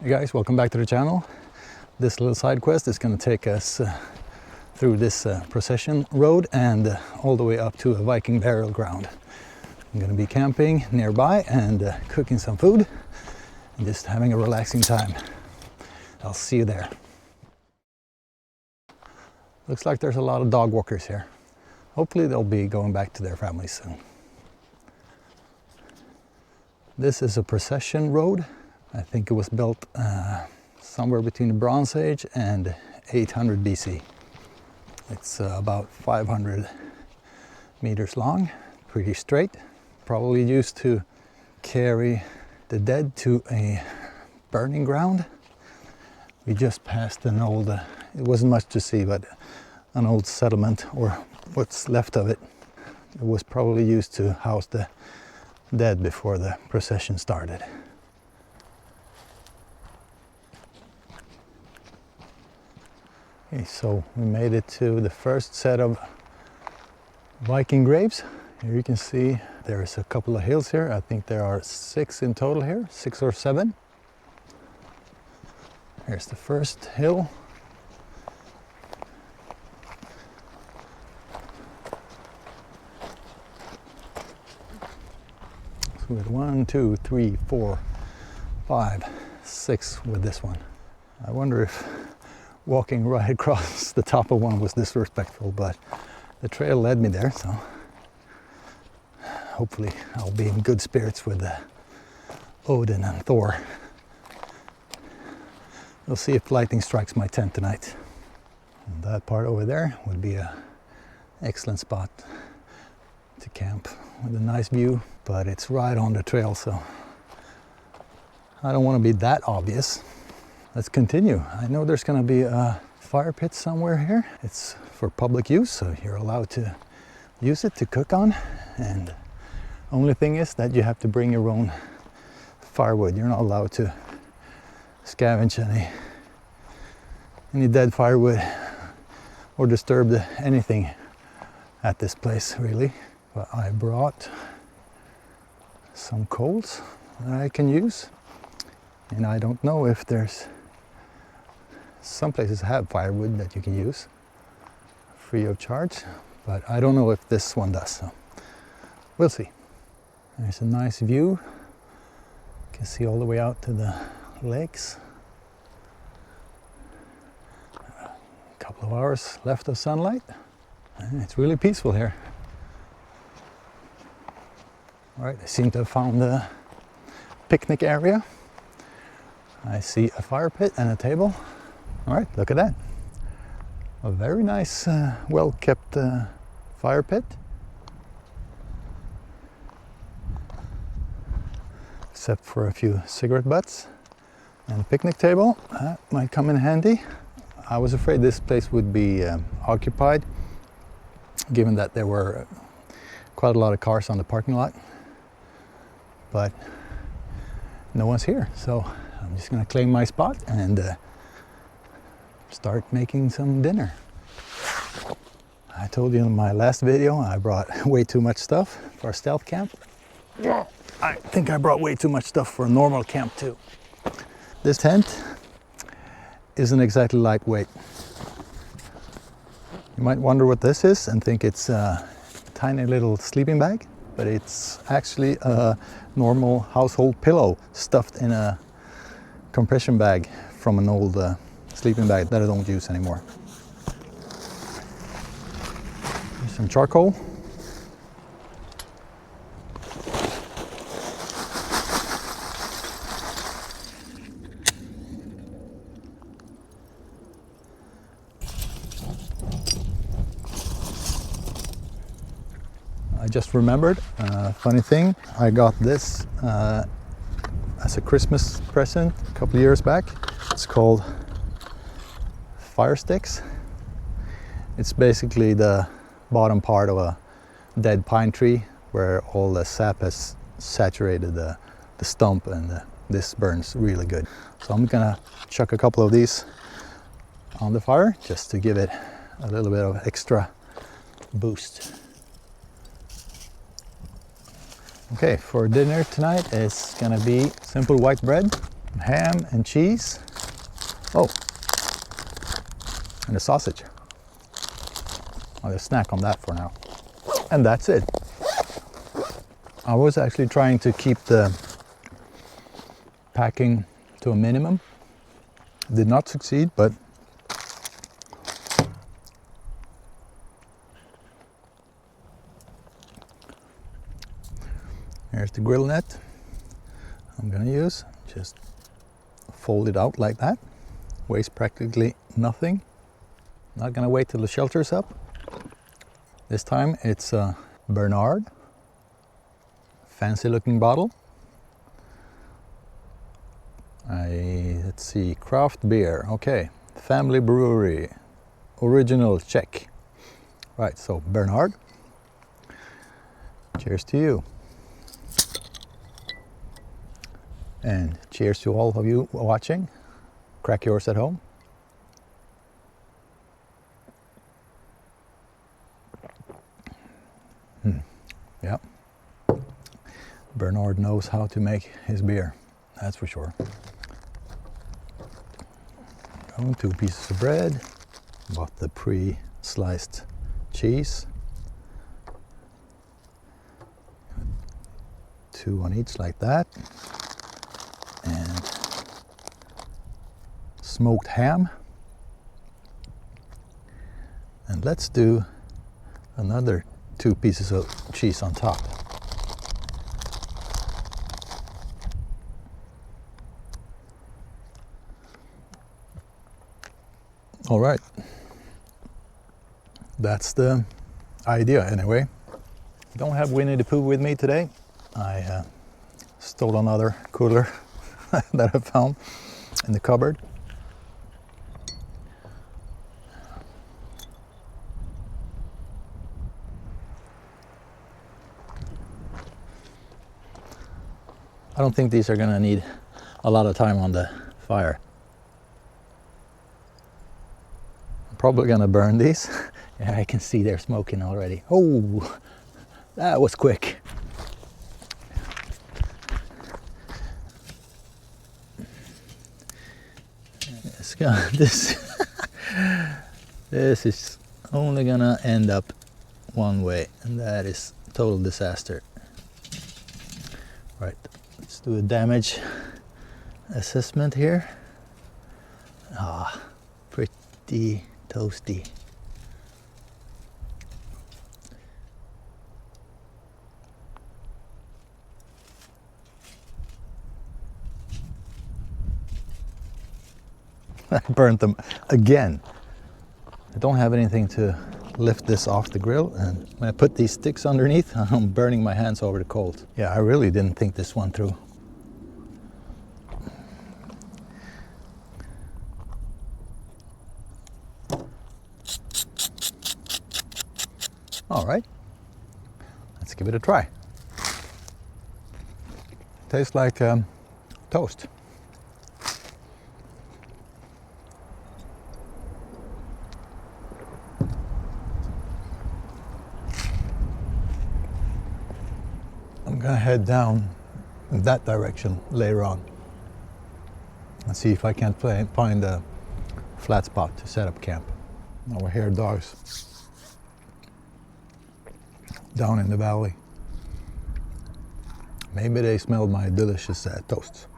Hey guys, welcome back to the channel. This little side quest is going to take us through this procession road and all the way up to a Viking burial ground. I'm going to be camping nearby and cooking some food and just having a relaxing time. I'll see you there. Looks like there's a lot of dog walkers here. Hopefully they'll be going back to their families soon. This is a procession road. I think it was built somewhere between the Bronze Age and 800 BC. It's about 500 meters long, pretty straight. Probably used to carry the dead to a burning ground. We just passed an old, it wasn't much to see, but an old settlement, or what's left of it. It was probably used to house the dead before the procession started. Okay, so we made it to the first set of Viking graves. Here you can see there's a couple of hills here. I think there are 6 in total here, 6 or 7. Here's the first hill. So we had 1, 2, 3, 4, 5, 6 with this one. I wonder if walking right across the top of one was disrespectful, but the trail led me there, so hopefully I'll be in good spirits with Odin and Thor. We'll see if lightning strikes my tent tonight. And that part over there would be an excellent spot to camp with a nice view, but it's right on the trail, so I don't want to be that obvious. Let's continue. I know there's going to be a fire pit somewhere here. It's for public use, so you're allowed to use it to cook on. And only thing is that you have to bring your own firewood. You're not allowed to scavenge any dead firewood or disturb anything at this place, really. But I brought some coals that I can use. And I don't know if there's some places have firewood that you can use free of charge, but I don't know if this one does, so we'll see. There's a nice view. You can see all the way out to the lakes. A couple of hours left of sunlight. And it's really peaceful here. All right, I seem to have found the picnic area. I see a fire pit and a table. All right, look at that. A very nice, well-kept fire pit. Except for a few cigarette butts. And a picnic table, that might come in handy. I was afraid this place would be occupied, given that there were quite a lot of cars on the parking lot. But no one's here, so I'm just gonna claim my spot and start making some dinner. I told you in my last video I brought way too much stuff for a stealth camp. I think I brought way too much stuff for a normal camp too. This tent isn't exactly lightweight. You might wonder what this is and think it's a tiny little sleeping bag, but it's actually a normal household pillow stuffed in a compression bag from an old sleeping bag that I don't use anymore. There's some charcoal. I just remembered, funny thing, I got this as a Christmas present a couple of years back. It's called fire sticks. It's basically the bottom part of a dead pine tree where all the sap has saturated the stump, and this burns really good. So I'm gonna chuck a couple of these on the fire just to give it a little bit of extra boost. Okay, for dinner tonight it's gonna be simple white bread ham and cheese. Oh, and a sausage. I'll just snack on that for now. And that's it. I was actually trying to keep the packing to a minimum. Did not succeed, but here's the grill net I'm gonna use. Just fold it out like that. Weighs practically nothing. Not gonna wait till the shelter's up. This time it's a Bernard. Fancy looking bottle. Let's see, craft beer. Okay, family brewery. Original, check. Right, so Bernard. Cheers to you. And cheers to all of you watching. Crack yours at home. Yeah. Bernard knows how to make his beer, that's for sure. 2 pieces of bread. Bought the pre-sliced cheese. 2 on each like that. And smoked ham. And let's do another 2 pieces of cheese on top. All right, that's the idea anyway. Don't have Winnie the Pooh with me today. I stole another cooler that I found in the cupboard. I don't think these are gonna need a lot of time on the fire. I'm probably gonna burn these. Yeah, I can see they're smoking already. Oh, that was quick. This is only gonna end up one way, and that is total disaster. Right, let's do a damage assessment here. Ah, pretty toasty. I burnt them again. I don't have anything to lift this off the grill, and when I put these sticks underneath, I'm burning my hands over the coals. Yeah, I really didn't think this one through. All right, let's give it a try. Tastes like toast. I'm gonna head down in that direction later on and see if I can't find a flat spot to set up camp. Now we hear dogs down in the valley. Maybe they smelled my delicious toasts.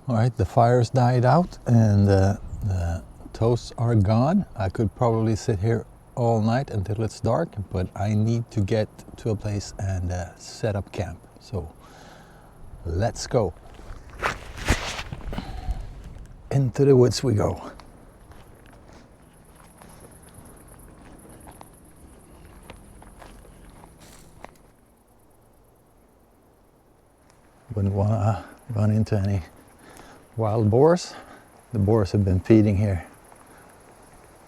All right, the fire's died out and the toasts are gone. I could probably sit here all night until it's dark, but I need to get to a place and set up camp. So let's go. Into the woods we go. Wouldn't want to run into any wild boars. The boars have been feeding here,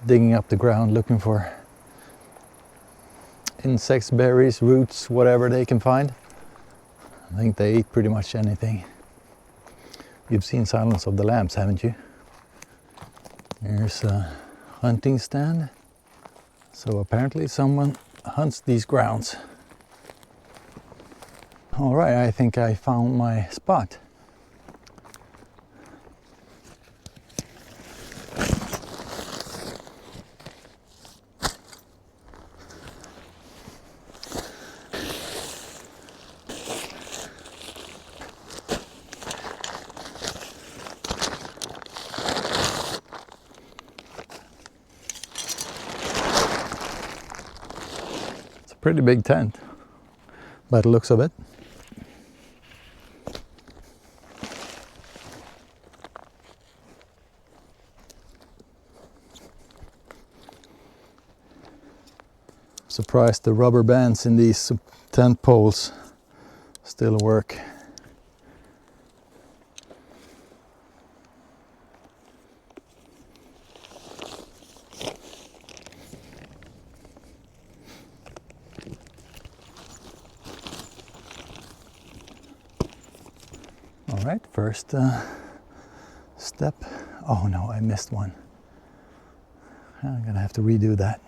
digging up the ground, looking for insects, berries, roots, whatever they can find. I think they eat pretty much anything. You've seen Silence of the Lambs, haven't you? Here's a hunting stand. So apparently someone hunts these grounds. All right, I think I found my spot. Pretty big tent by the looks of it. Surprised the rubber bands in these tent poles still work. All right, first step. Oh no, I missed one. I'm gonna have to redo that.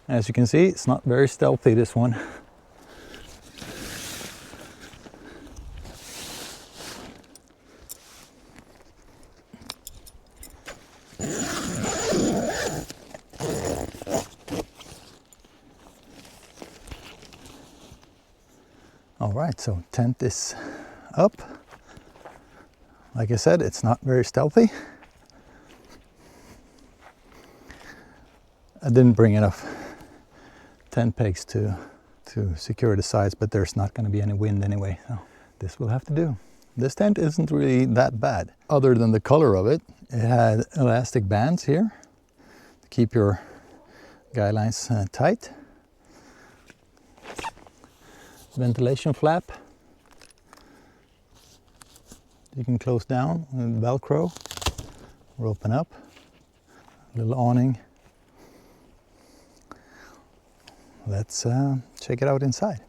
As you can see, it's not very stealthy, this one. All right, so tent is up. Like I said, it's not very stealthy. I didn't bring enough tent pegs to secure the sides, but there's not going to be any wind anyway, so this will have to do. This tent isn't really that bad, other than the color of it. It had elastic bands here to keep your guy lines tight. Ventilation flap you can close down with Velcro or open up. A little awning. Let's check it out inside.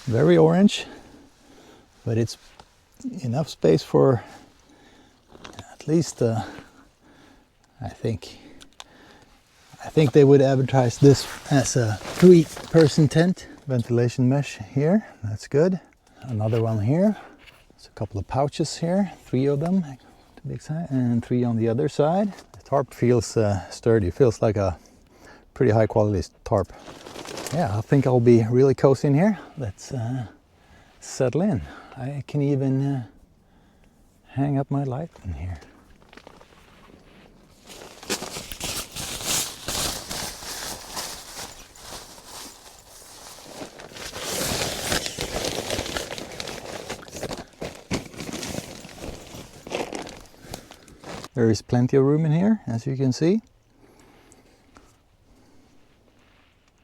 Very orange, but it's enough space for at least I think they would advertise this as a 3-person tent. Ventilation mesh here, that's good. Another one here. There's a couple of pouches here, 3 of them, the big side, and 3 on the other side. The tarp feels sturdy, feels like a pretty high quality tarp. Yeah, I think I'll be really cozy in here. Let's settle in. I can even hang up my light in here. There is plenty of room in here, as you can see.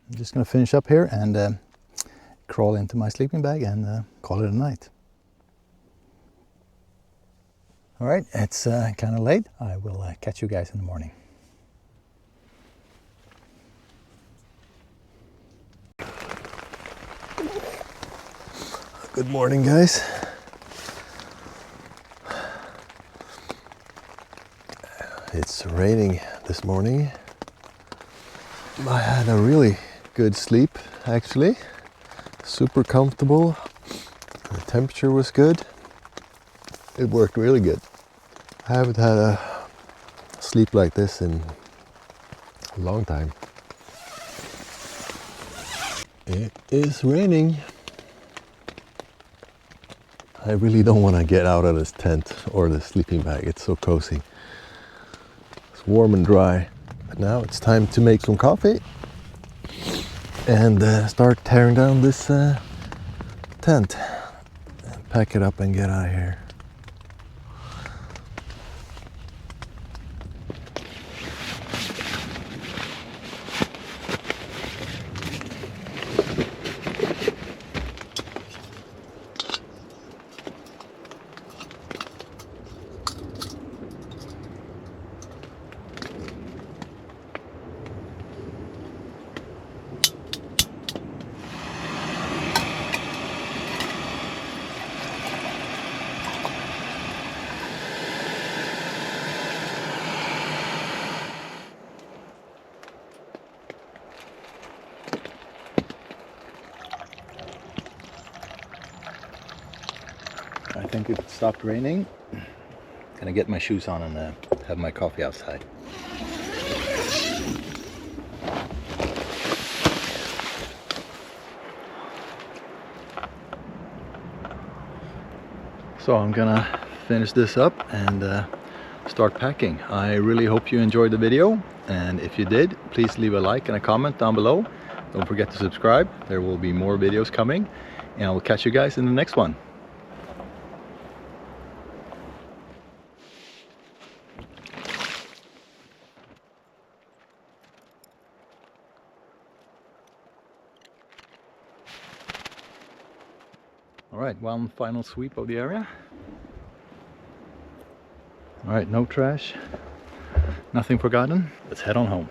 I'm just going to finish up here and crawl into my sleeping bag and call it a night. All right, it's kind of late. I will catch you guys in the morning. Good morning, guys. It's raining this morning. I had a really good sleep, actually. Super comfortable. The temperature was good. It worked really good. I haven't had a sleep like this in a long time. It is raining. I really don't want to get out of this tent or the sleeping bag. It's so cozy. It's warm and dry. But now it's time to make some coffee and start tearing down this tent. Pack it up and get out of here. I think it stopped raining. Gonna get my shoes on and have my coffee outside. So I'm gonna finish this up and start packing. I really hope you enjoyed the video, and if you did, please leave a like and a comment down below. Don't forget to subscribe. There will be more videos coming, and I will catch you guys in the next one. Alright, one final sweep of the area. Alright, no trash, nothing forgotten. Let's head on home.